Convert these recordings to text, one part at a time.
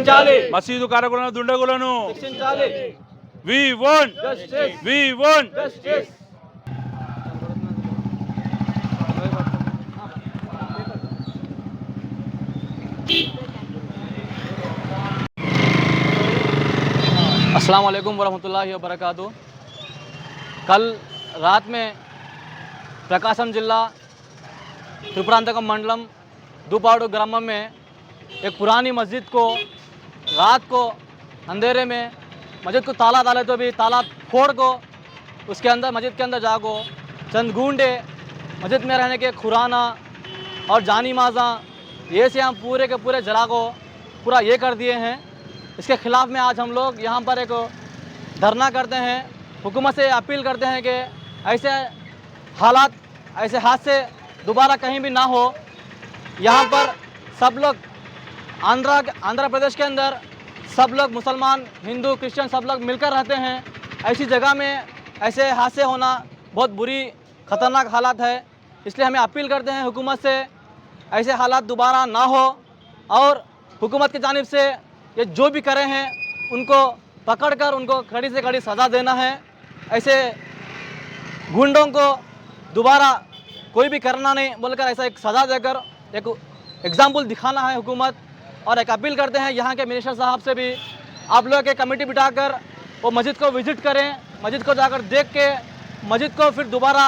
శిక్షించాలి. మసీదు కారకులను దుండగులను శిక్షించాలి. We want Justice. We want Justice. अस्सलाम वालेकुम वरहमतुल्लाहि वबरकातुहू। कल रात में प्रकाशम जिला त्रिपुरांतकम मंडलम दुपाड़ू ग्राम में एक पुरानी मस्जिद को रात को अंधेरे में मस्जिद को ताला डाले तो भी ताला फोड़ को उसके अंदर मस्जिद के अंदर जाको चंद गूंडे मस्जिद में रहने के खुराना और जानी माजा ये से हम पूरे के पूरे जला को पूरा ये कर दिए हैं। इसके ख़िलाफ़ में आज हम लोग यहाँ पर एक धरना करते हैं। हुकूमत से अपील करते हैं कि ऐसे हालात ऐसे हादसे दोबारा कहीं भी ना हो। यहाँ पर सब लोग आंध्र प्रदेश के अंदर सब लोग मुसलमान हिंदू क्रिश्चियन सब लोग मिलकर रहते हैं। ऐसी जगह में ऐसे हादसे होना बहुत बुरी ख़तरनाक हालात है। इसलिए हमें अपील करते हैं हुकूमत से ऐसे हालात दोबारा ना हो और हुकूमत की जानिब से ये जो भी करे हैं उनको पकड़कर उनको कड़ी से कड़ी सज़ा देना है। ऐसे गुंडों को दोबारा कोई भी करना नहीं बोलकर ऐसा एक सज़ा देकर एक एग्ज़ाम्पल दिखाना है हुकूमत। और एक अपील करते हैं यहाँ के मिनिस्टर साहब से भी आप लोग एक कमेटी बिठाकर वो मस्जिद को विज़िट करें, मस्जिद को जाकर देख के मस्जिद को फिर दोबारा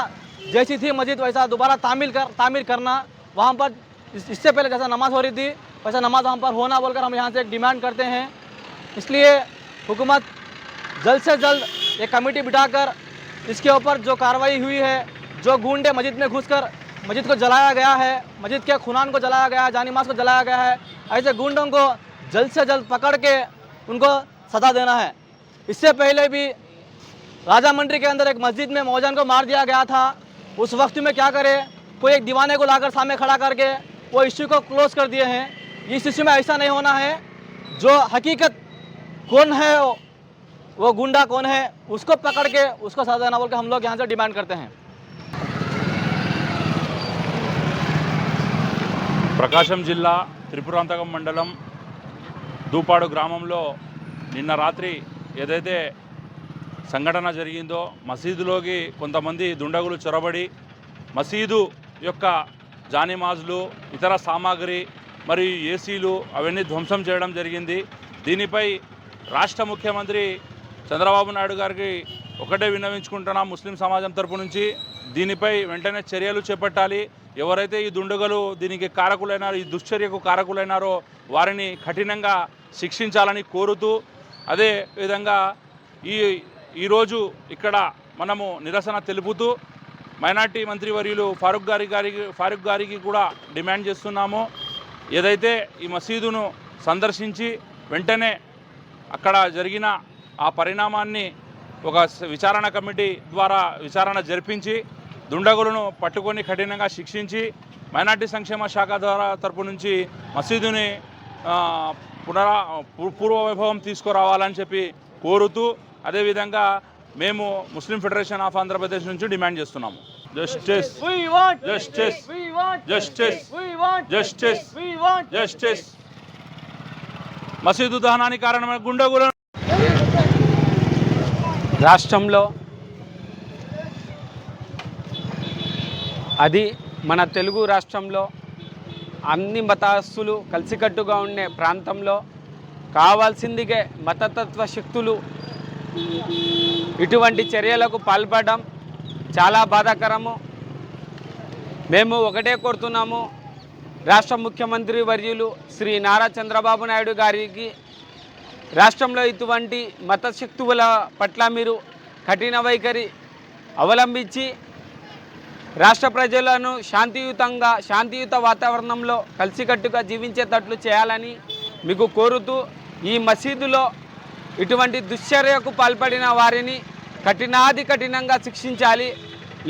जैसी थी मस्जिद वैसा दोबारा तामीर करना। वहाँ पर इससे पहले जैसा नमाज़ हो रही थी वैसा नमाज वहाँ पर होना बोलकर हम यहाँ से एक डिमांड करते हैं। इसलिए हुकूमत जल्द से जल्द एक कमेटी बिठाकर इसके ऊपर जो कार्रवाई हुई है, जो गुंडे मस्जिद में घुसकर मस्जिद को जलाया गया है, मस्जिद के खुनान को जलाया गया है, जानी मास को जलाया गया है, ऐसे गुंडों को जल्द से जल्द पकड़ के उनको सज़ा देना है। इससे पहले भी राजामंड्री के अंदर एक मस्जिद में मौजान को मार दिया गया था। उस वक्त में क्या करे, कोई एक दीवाने को लाकर सामने खड़ा करके वो इश्यू को क्लोज कर दिए हैं। इस इश्यू में ऐसा नहीं होना है। जो हकीकत कौन है वो गुंडा कौन है उसको पकड़ के उसको सजा देना बोल के हम लोग यहाँ से डिमांड करते हैं। ప్రకాశం జిల్లా త్రిపురాంతకం మండలం దూపాడు గ్రామంలో నిన్న రాత్రి ఏదైతే సంఘటన జరిగిందో మసీదులోకి కొంతమంది దుండగులు చొరబడి మసీదు యొక్క జానిమాజులు ఇతర సామాగ్రి మరియు ఏసీలు అవన్నీ ధ్వంసం చేయడం జరిగింది। దీనిపై రాష్ట్ర ముఖ్యమంత్రి చంద్రబాబు నాయుడు గారికి ఒకటే విన్నవించుకుంటున్నాం ముస్లిం సమాజం తరపు నుంచి దీనిపై వెంటనే చర్యలు చేపట్టాలి। ఎవరైతే ఈ దుండగులు దీనికి కారకులైనారో ఈ దుశ్చర్యకు కారకులైనారో వారిని కఠినంగా శిక్షించాలని కోరుతూ అదే విధంగా ఈరోజు ఇక్కడ మనము నిరసన తెలుపుతూ మైనార్టీ మంత్రివర్యులు ఫారూక్ గారికి కూడా డిమాండ్ చేస్తున్నాము। ఏదైతే ఈ మసీదును సందర్శించి వెంటనే అక్కడ జరిగిన ఆ పరిణామాన్ని ఒక విచారణ కమిటీ ద్వారా విచారణ జరిపించి దుండగులను పట్టుకొని కఠినంగా శిక్షించి మైనార్టీ సంక్షేమ శాఖ ద్వారా తరపు నుంచి మసీదుని పూర్వ వైభవం తీసుకురావాలని చెప్పి కోరుతూ అదేవిధంగా మేము ముస్లిం ఫెడరేషన్ ఆఫ్ ఆంధ్రప్రదేశ్ నుంచి డిమాండ్ చేస్తున్నాము। Justice justice justice justice justice మసీదు దహనానికి కారణమైన గుండగులను రాష్ట్రంలో అది మన తెలుగు రాష్ట్రంలో అన్ని మతస్థులు కలిసికట్టుగా ఉండే ప్రాంతంలో కావాల్సిందిగా మతతత్వ శక్తులు ఇటువంటి చర్యలకు పాల్పడడం చాలా బాధాకరము। మేము ఒకటే కోరుతున్నాము, రాష్ట్ర ముఖ్యమంత్రి వర్యులు శ్రీ నారా చంద్రబాబు నాయుడు గారికి రాష్ట్రంలో ఇటువంటి మత శక్తుల పట్ల మీరు కఠిన వైఖరి అవలంబించి రాష్ట్ర ప్రజలను శాంతియుత వాతావరణంలో కలిసికట్టుగా జీవించేటట్లు చేయాలని మీకు కోరుతూ ఈ మసీదులో ఇటువంటి దుశ్చర్యకు పాల్పడిన వారిని కఠినంగా శిక్షించాలి।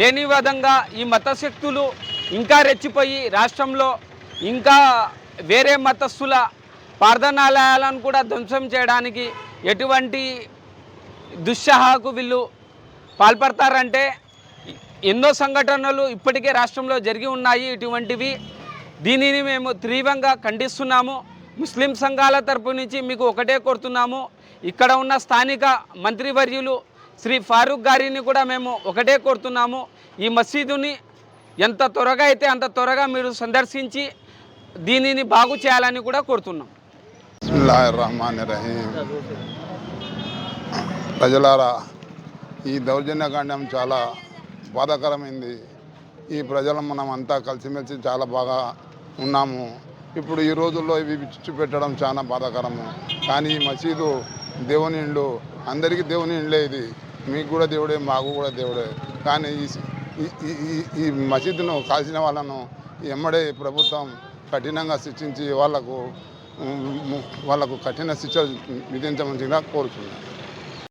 లేని విధంగా ఈ మతశక్తులు ఇంకా రెచ్చిపోయి రాష్ట్రంలో ఇంకా వేరే మతస్థుల ప్రార్థనాలయాలను కూడా ధ్వంసం చేయడానికి ఎటువంటి దుస్సాహకు వీళ్ళు పాల్పడతారంటే ఎన్నో సంఘటనలు ఇప్పటికే రాష్ట్రంలో జరిగి ఉన్నాయి ఇటువంటివి। దీనిని మేము తీవ్రంగా ఖండిస్తున్నాము। ముస్లిం సంఘాల తరపు నుంచి మీకు ఒకటే కోరుతున్నాము, ఇక్కడ ఉన్న స్థానిక మంత్రివర్యులు శ్రీ ఫారూక్ గారిని కూడా మేము ఒకటే కోరుతున్నాము, ఈ మసీదుని ఎంత త్వరగా అయితే అంత త్వరగా మీరు సందర్శించి దీనిని బాగు చేయాలని కూడా కోరుతున్నాం. బిస్మిల్లాహిర్రహమానిర్రహీం. ప్రజలారా, ఈ దౌర్జన్యకాండం చాలా బాధాకరమైంది. ఈ ప్రజలు మనం అంతా కలిసిమెలిసి చాలా బాగా ఉన్నాము. ఇప్పుడు ఈ రోజుల్లో ఇవి చిచ్చు పెట్టడం చాలా బాధాకరము. కానీ ఈ మసీదు దేవుని ఇల్లు, అందరికీ దేవుని ఇళ్ళే. ఇది మీకు కూడా దేవుడే, మాకు కూడా దేవుడే. కానీ ఈ మసీదును కాల్చిన వాళ్ళను ఎమ్మడే ప్రభుత్వం కఠినంగా శిక్షించి వాళ్లకు కఠిన శిక్ష విధించమని కోరుతున్నాను.